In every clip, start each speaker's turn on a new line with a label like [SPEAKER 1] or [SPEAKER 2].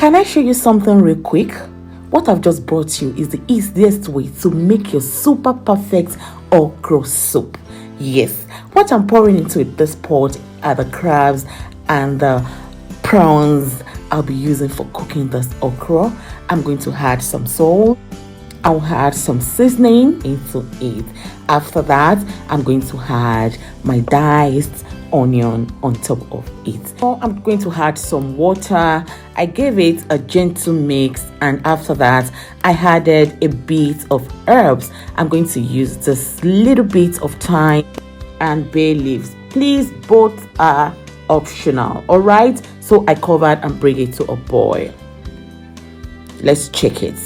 [SPEAKER 1] Can I show you something real quick? What I've just brought you is the easiest way to make your super perfect okra soup. Yes, what I'm pouring into this pot are the crabs and the prawns I'll be using for cooking this okra. I'm going to add some salt. I'll add some seasoning into it. After that, I'm going to add my diced onion on top of it. So I'm going to add some water. I gave it a gentle mix, and after that I added a bit of herbs. I'm going to use this little bit of thyme and bay leaves. Please, both are optional. All right, so I covered and bring it to a boil. Let's check it.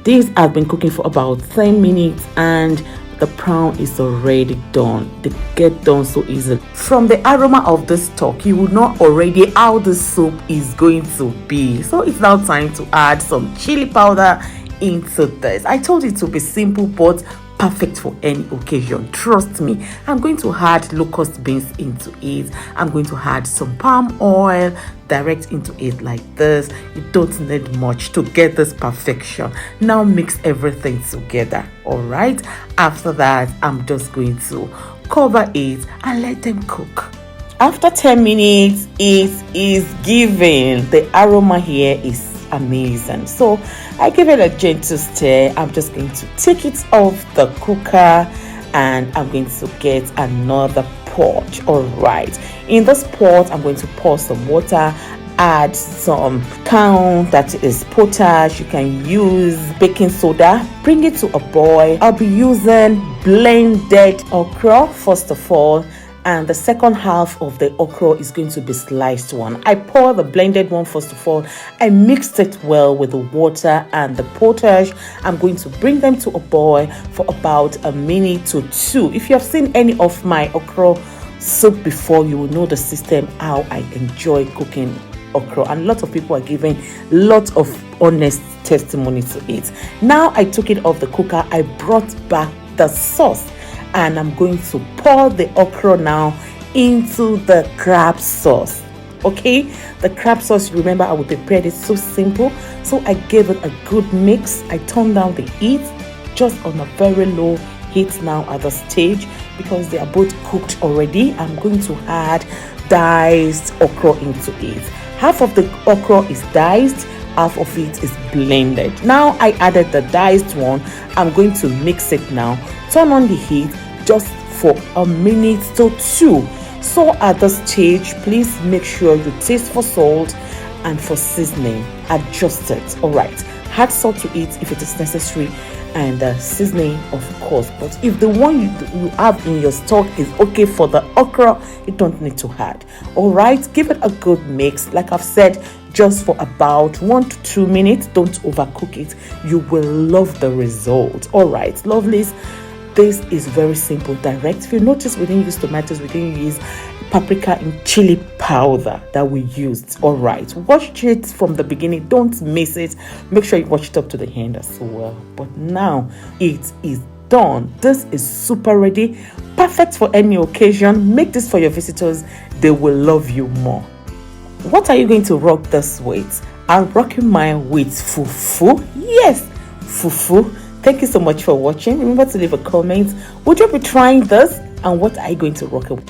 [SPEAKER 1] These have been cooking for about 10 minutes and the prawn is already done. They get done so easily. From the aroma of this stock, you would know already how the soup is going to be. So it's now time to add some chili powder into this. I told you to be simple but perfect for any occasion. Trust me. I'm going to add locust beans into it. I'm going to add some palm oil direct into it like this. You don't need much to get this perfection. Now mix everything together. All right, after that I'm just going to cover it and let them cook. After 10 minutes it is giving. The aroma here is amazing, so I give it a gentle stir. I'm just going to take it off the cooker and I'm going to get another pot. All right, in this pot I'm going to pour some water, add some that is potash. You can use baking soda, bring it to a boil. I'll be using blended okra first of all, and the second half of the okra is going to be sliced one. I pour the blended one first of all. I mixed it well with the water and the potash. I'm going to bring them to a boil for about a minute to two. If you have seen any of my okra soup before, you will know the system, how I enjoy cooking okra, and lots of people are giving lots of honest testimony to it. Now I took it off the cooker. I brought back the sauce and I'm going to pour the okra now into the crab sauce. Okay, the crab sauce, remember I would prepare it so simple, so I gave it a good mix. I turned down the heat just on a very low heat now at the stage because they are both cooked already. I'm going to add diced okra into it. Half of the okra is diced, half of it is blended. Now I added the diced one. I'm going to mix it now. Turn on the heat just for a minute to two. So at this stage, please make sure you taste for salt and for seasoning. Adjust it. All right, add salt to it if it is necessary, and seasoning of course. But if the one you have in your stock is okay for the okra, you don't need to add. All right, give it a good mix. Like I've said, just for about 1 to 2 minutes. Don't overcook it. You will love the result. All right, lovelies, this is very simple, direct. If you notice, we didn't use tomatoes, we didn't use paprika and chili powder that we used. All right, watch it from the beginning, don't miss it. Make sure you watch it up to the end as well. But now it is done. This is super ready, perfect for any occasion. Make this for your visitors, they will love you more. What are you going to rock this with? I'm rocking mine with fufu. Yes, fufu. Thank you so much for watching. Remember to leave a comment. Would you be trying this, and what are you going to rock it with?